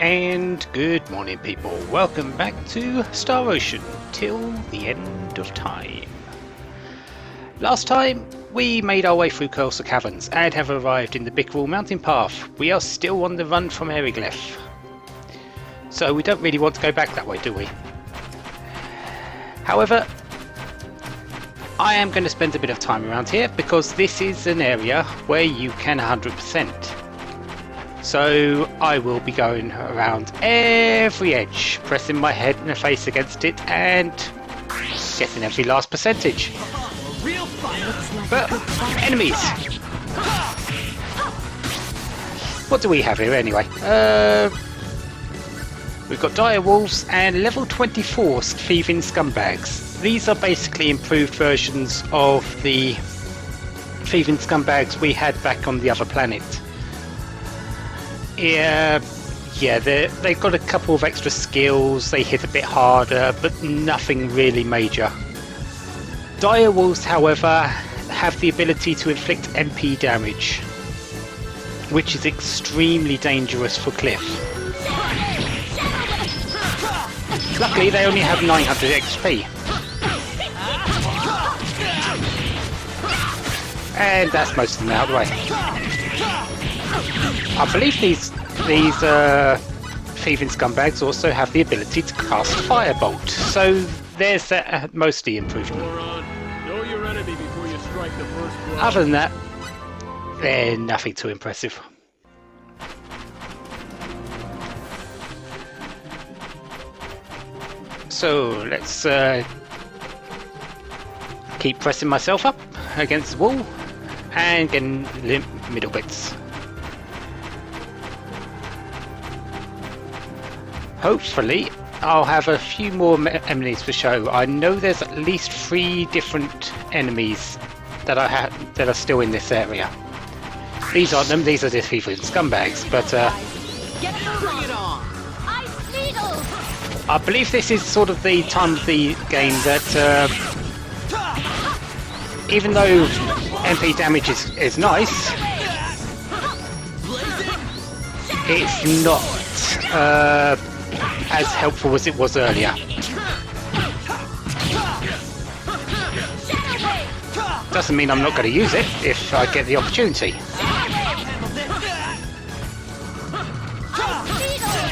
And good morning, people. Welcome back to Star Ocean till the end of time. Last time we made our way through Cursa Caverns and have arrived in the Bickerel Mountain Path. We are still on the run from Erigleph, so we don't really want to go back that way, do we? However, I am going to spend a bit of time around here because this is an area where you can 100%. So I will be going around every edge, pressing my head and face against it and getting every last percentage. But enemies! What do we have here anyway? We've got dire wolves and level 24 thieving scumbags. These are basically improved versions of the thieving scumbags we had back on the other planet. Yeah, they've got a couple of extra skills, they hit a bit harder, but nothing really major. Dire wolves, however, have the ability to inflict MP damage, which is extremely dangerous for Cliff. Luckily, they only have 900 XP. And that's most of them out of the way. I believe these thieving scumbags also have the ability to cast Firebolt, so there's that mostly improvement. Know your enemy before you strike the first blow. Other than that, they're nothing too impressive. So let's keep pressing myself up against the wall and getting limp middle bits. Hopefully, I'll have a few more enemies to show. I know there's at least 3 different enemies that are still in this area. These aren't them; these are the thieving scumbags. But I believe this is sort of the time of the game that, even though MP damage is nice, it's not as helpful as it was earlier. Doesn't mean I'm not going to use it if I get the opportunity.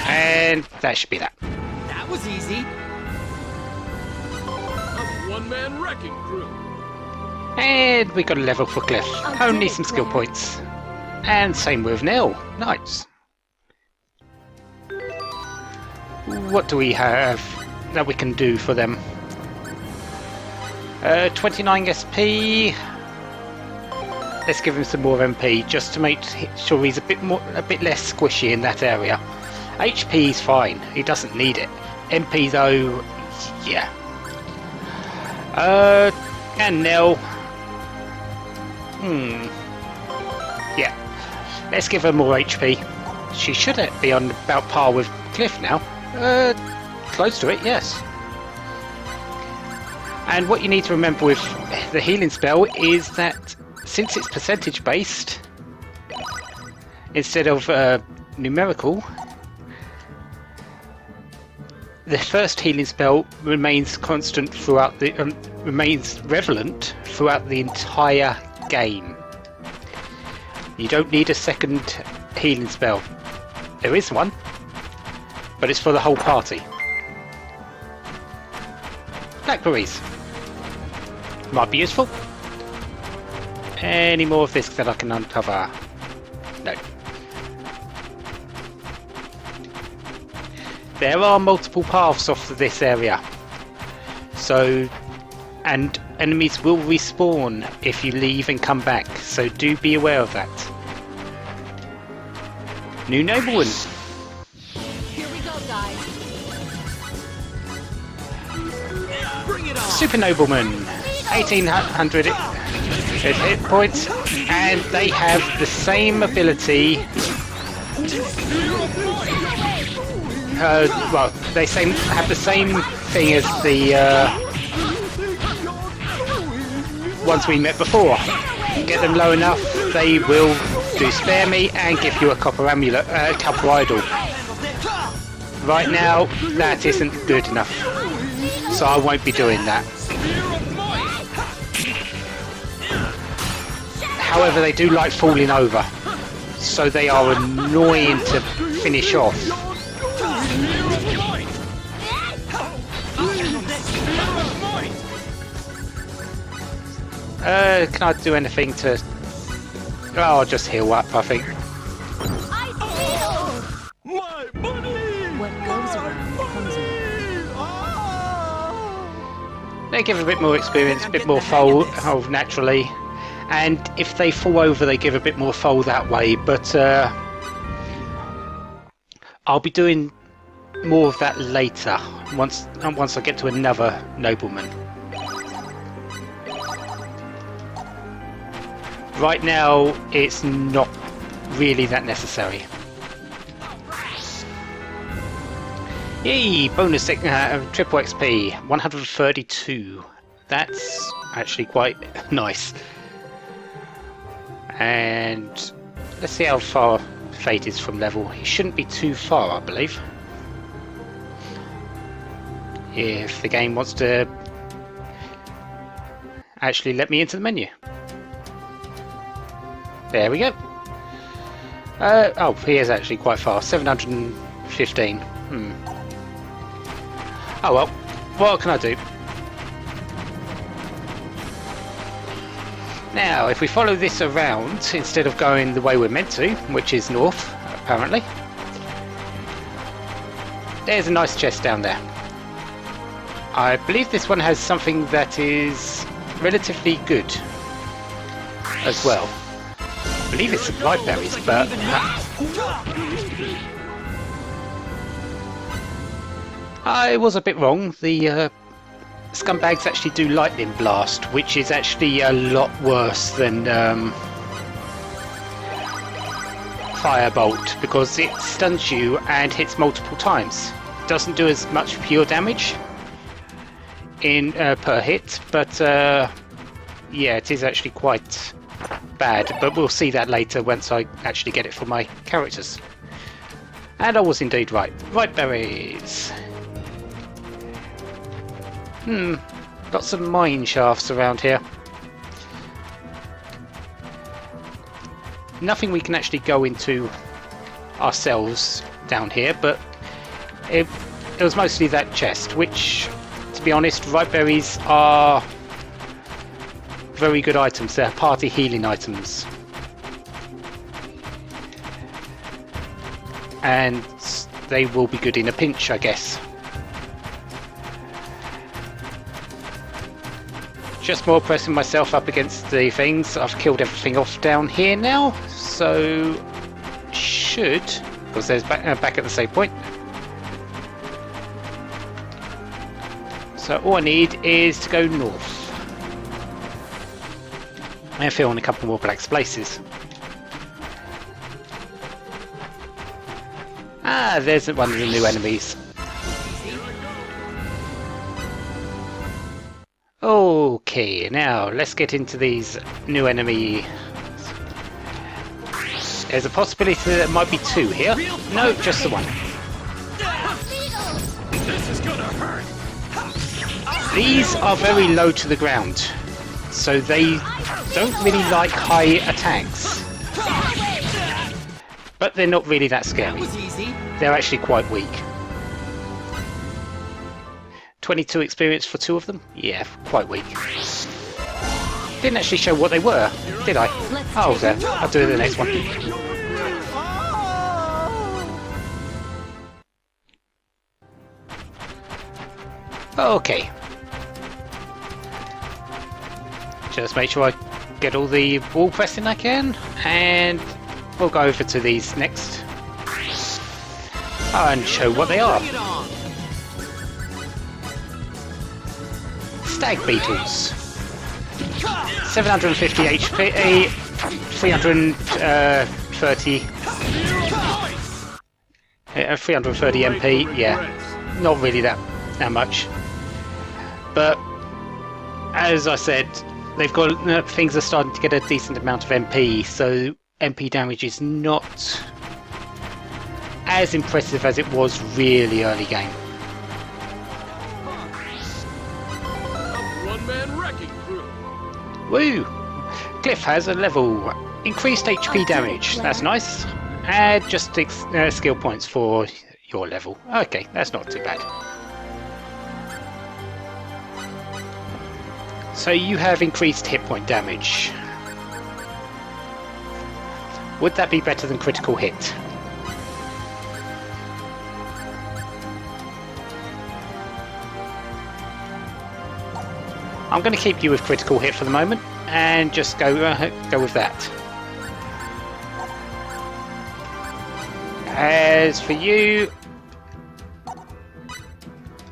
And that should be that. That was easy. A one-man wrecking crew. And we got a level for Cliff. Only some skill points. And same with Nell. Nice. What do we have that we can do for them? 29 SP. Let's give him some more MP just to make sure he's a bit less squishy in that area. HP is fine. He doesn't need it. MP though, yeah. And Nell. Yeah. Let's give her more HP. She should be on about par with Cliff now. Close to it, yes. And what you need to remember with the healing spell is that since it's percentage based instead of numerical, the first healing spell remains constant throughout the remains relevant throughout the entire game. You don't need a second healing spell. There is one, but it's for the whole party. Blackberries might be useful. Any more of this that I can uncover? No. There are multiple paths off of this area, so and enemies will respawn if you leave and come back, so do be aware of that. New nobleman. Super Nobleman, 1800 hit points, and they have the same ability. Well, they have the same thing as the ones we met before. Get them low enough, they will do spare me and give you a copper amulet, copper idol. Right now, that isn't good enough. So I won't be doing that. However, they do like falling over. So they are annoying to finish off. Can I do anything to... Oh, I'll just heal up, I think. What goes around comes around. They give a bit more experience, a bit more fold naturally. And if they fall over, they give a bit more fold that way. But I'll be doing more of that later, once I get to another nobleman. Right now, it's not really that necessary. Yay! Bonus triple XP, 132. That's actually quite nice. And let's see how far Fate is from level. He shouldn't be too far, I believe. If the game wants to actually let me into the menu. There we go. Oh, he is actually quite far. 715. Oh well. What can I do? Now, if we follow this around, instead of going the way we're meant to, which is north, apparently. There's a nice chest down there. I believe this one has something that is relatively good as well. I believe it's some light berries, but... I was a bit wrong. The scumbags actually do lightning blast, which is actually a lot worse than firebolt, because it stuns you and hits multiple times. Doesn't do as much pure damage in per hit, but yeah, it is actually quite bad. But we'll see that later once I actually get it for my characters. And I was indeed right. Right berries. Lots of mine shafts around here. Nothing we can actually go into ourselves down here, but it was mostly that chest, which, to be honest, ripe berries are very good items. They're party healing items. And they will be good in a pinch, I guess. Just more pressing myself up against the things. I've killed everything off down here now, so should, because there's back at the same point. So all I need is to go north. I fill in a couple more black places. Ah, there's one of the new enemies. Okay, now let's get into these new enemies. There's a possibility there might be two here. No, just the one. This is gonna hurt. These are very low to the ground, so they don't really like high attacks. But they're not really that scary. They're actually quite weak. 22 experience for two of them? Yeah, quite weak. Didn't actually show what they were, did I? Oh, there. I'll do the next one. Okay. Just make sure I get all the wall pressing I can, and we'll go over to these next. And show what they are. Stag beetles. 750 HP, 330 330 MP. Yeah, not really that much. But as I said, they've got things are starting to get a decent amount of MP, so MP damage is not as impressive as it was really early game. One-man wrecking crew. Woo! Cliff has a level. Increased HP damage. That's nice. Add just skill points for your level. Okay, that's not too bad. So you have increased hit point damage. Would that be better than critical hit? I'm going to keep you with critical hit for the moment and just go with that. As for you,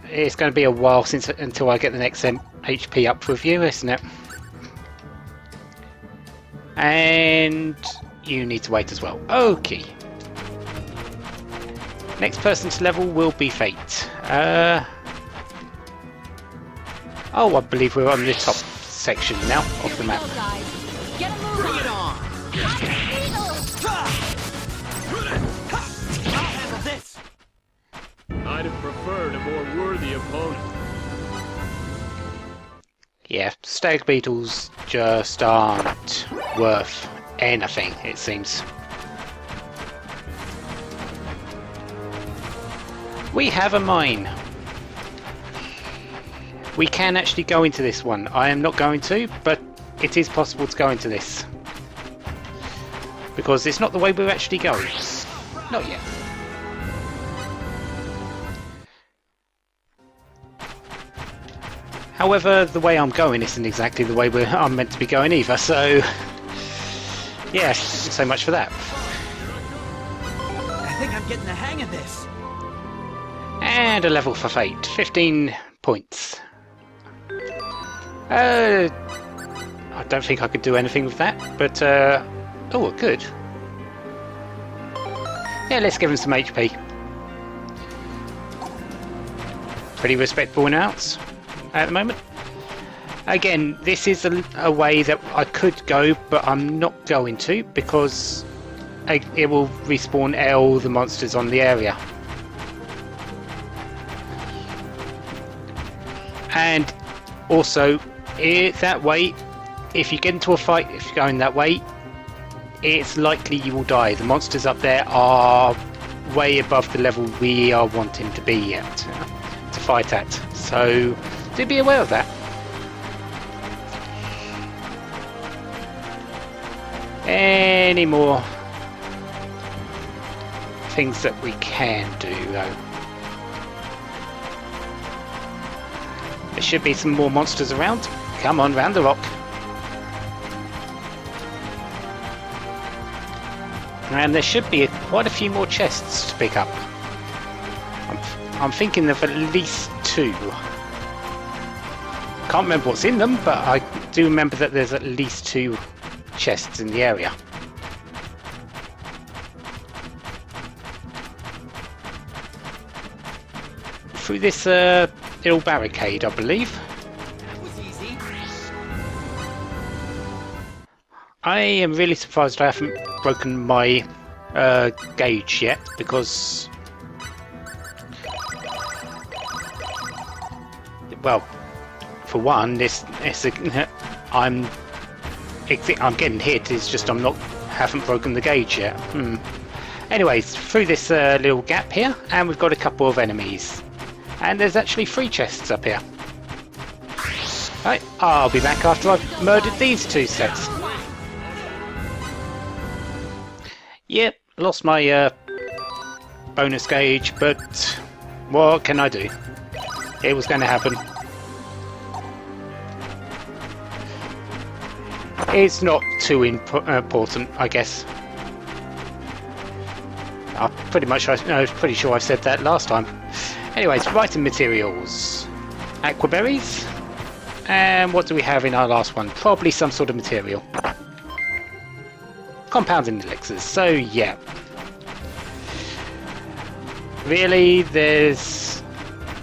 it's going to be a while until I get the next HP up with you, isn't it? And you need to wait as well. Okay. Next person to level will be Fate. Oh, I believe we're on the top section now of the map. Bring it on! I'll handle this! I'd have preferred a more worthy opponent. Yeah, stag beetles just aren't worth anything, it seems. We have a mine. We can actually go into this one. I am not going to, but it is possible to go into this. Because it's not the way we're actually going. Not yet. However, the way I'm going isn't exactly the way I'm meant to be going either, so... yeah, so much for that. I think I'm getting the hang of this. And a level for Fate. 15 points. I don't think I could do anything with that, but oh, good. Yeah, let's give him some HP. Pretty respectable amounts at the moment. Again, this is a way that I could go, but I'm not going to because it will respawn all the monsters on the area. And also, that way, if you get into a fight, if you're going that way, it's likely you will die. The monsters up there are way above the level we are wanting to be at, to fight at. So, do be aware of that. Any more things that we can do, though? There should be some more monsters around. Come on, round the rock. And there should be quite a few more chests to pick up. I'm thinking of at least 2. Can't remember what's in them, but I do remember that there's at least 2 chests in the area. Through this little barricade, I believe. That was easy. I am really surprised I haven't broken my gauge yet, because, well, for one, I'm getting hit. It's just haven't broken the gauge yet. Anyways, through this little gap here, and we've got a couple of enemies. And there's actually 3 chests up here. Right, I'll be back after I've murdered these 2 sets. Yep, lost my bonus gauge, but what can I do? It was going to happen. It's not too important, I guess. I was pretty sure I said that last time. Anyways, writing materials. Aquaberries. And what do we have in our last one? Probably some sort of material. Compounding elixirs. So, yeah. Really, there's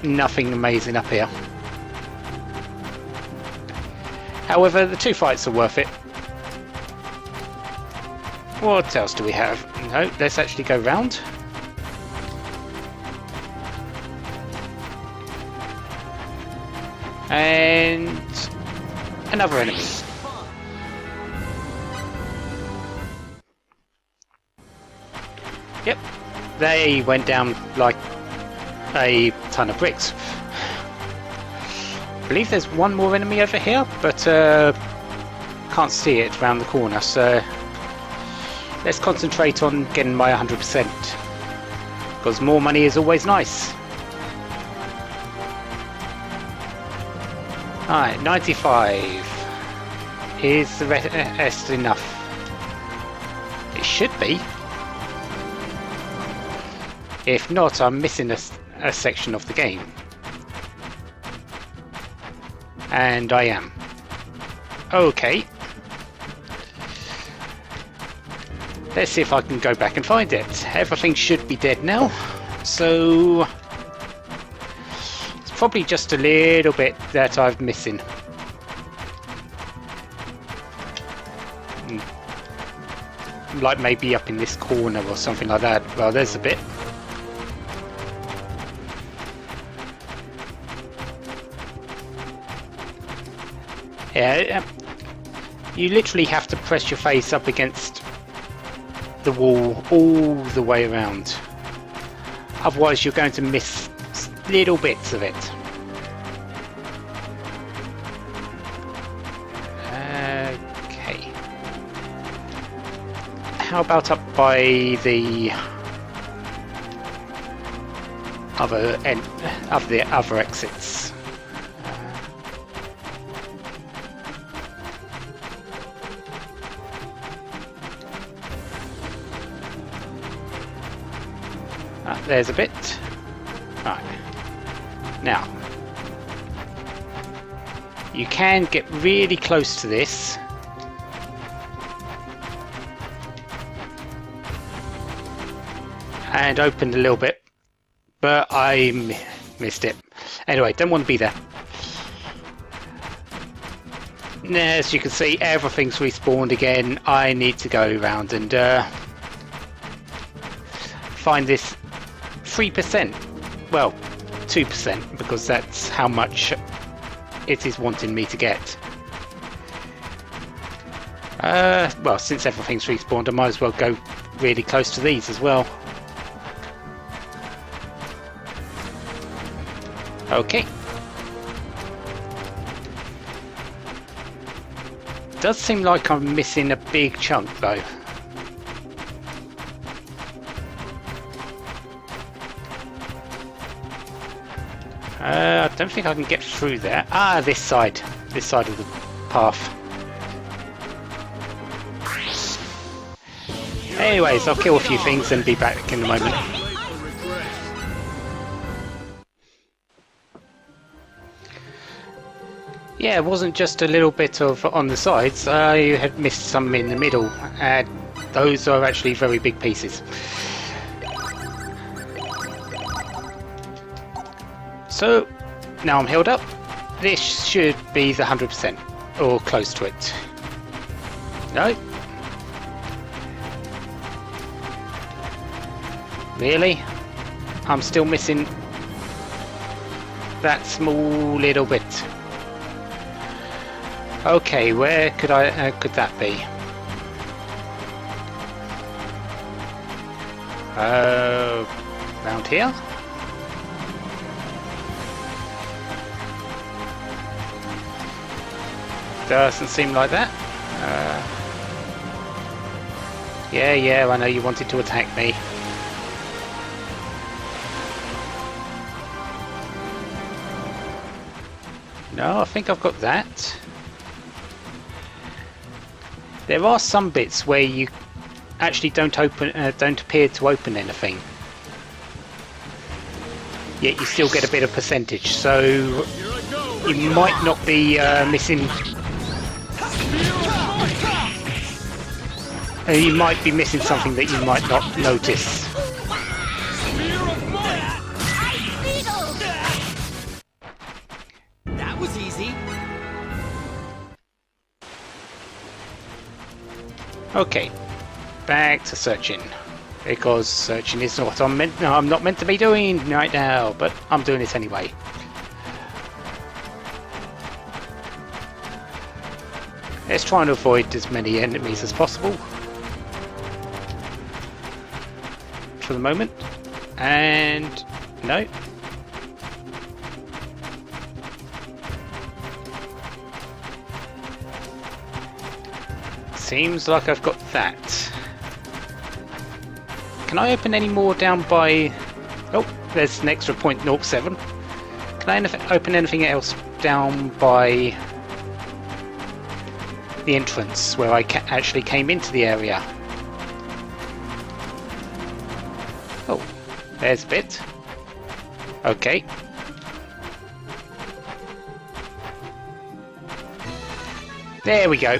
nothing amazing up here. However, the 2 fights are worth it. What else do we have? No, let's actually go round. And another enemy. Yep, they went down like a ton of bricks. I believe there's one more enemy over here, but can't see it around the corner, so let's concentrate on getting my 100%, because more money is always nice. Alright, 95. Is the rest enough? It should be. If not, I'm missing a section of the game. And I am. Okay. Let's see if I can go back and find it. Everything should be dead now. So it's probably just a little bit that I'm missing. Like maybe up in this corner or something like that. Well, there's a bit. Yeah, you literally have to press your face up against the wall all the way around. Otherwise you're going to miss little bits of it. Okay. How about up by the other end of the other exits? There's a bit. Right. Now, you can get really close to this. And open a little bit. But I missed it. Anyway, don't want to be there. As you can see, everything's respawned again. I need to go around and find this 3%, well 2%, because that's how much it is wanting me to get. Well, since everything's respawned, I might as well go really close to these as well. Okay. Does seem like I'm missing a big chunk though. I don't think I can get through there. Ah, this side of the path. Anyways, I'll kill a few things and be back in a moment. Yeah, it wasn't just a little bit of on the sides. I had missed some in the middle, and those are actually very big pieces. So, now I'm healed up. This should be the 100%, or close to it. No. Really? I'm still missing that small little bit. Okay, where could could that be? Around here? Doesn't seem like that. Yeah, I know you wanted to attack me. No, I think I've got that. There are some bits where you actually don't appear to open anything. Yet you still get a bit of percentage, so you might not be missing. You might be missing something that you might not notice. That was easy. Okay, back to searching, because searching is what I'm not meant to be doing right now, but I'm doing it anyway. Let's try and avoid as many enemies as possible for the moment. And no. Seems like I've got that. Can I open any more down by... Oh, there's an extra 0.07. Can I open anything else down by the entrance where I actually came into the area? Oh, there's a bit. Okay. There we go.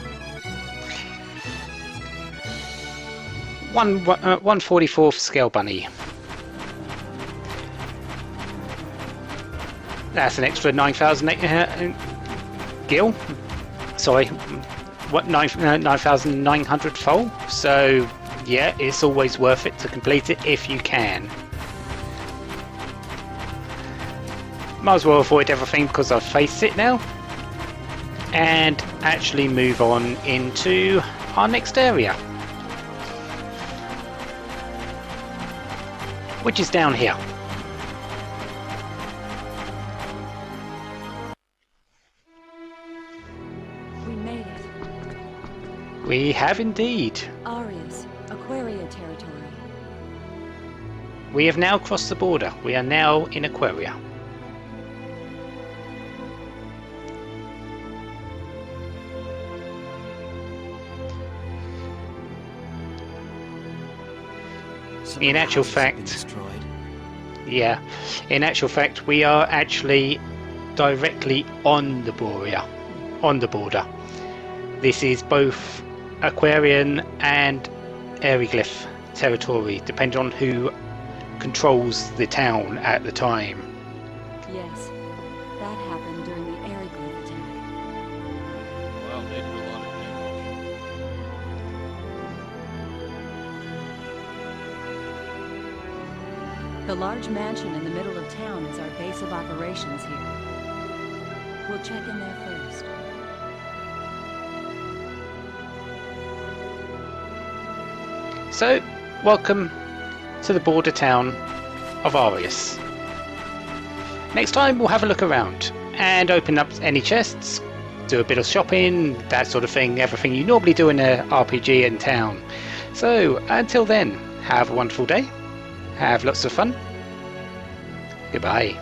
1/44th scale bunny. That's an extra 9,000 gil. Sorry, what 9,900 foal. So yeah, it's always worth it to complete it if you can. Might as well avoid everything because I've faced it now, and actually move on into our next area, which is down here. We made it. We have indeed. Arius, Aquaria territory. We have now crossed the border. We are now in Aquaria. In actual fact, yeah, in actual fact, we are actually directly on the border. This is both Aquarian and Eriglyph territory, depending on who controls the town at the time. Yes, that happened during the Eriglyph attack. Wow, they did a lot of damage. The large mansion in the middle of town is our base of operations here. We'll check in there first. So, welcome to the border town of Arius. Next time we'll have a look around and open up any chests, do a bit of shopping, that sort of thing, everything you normally do in a RPG in town. So, until then, have a wonderful day, have lots of fun, goodbye.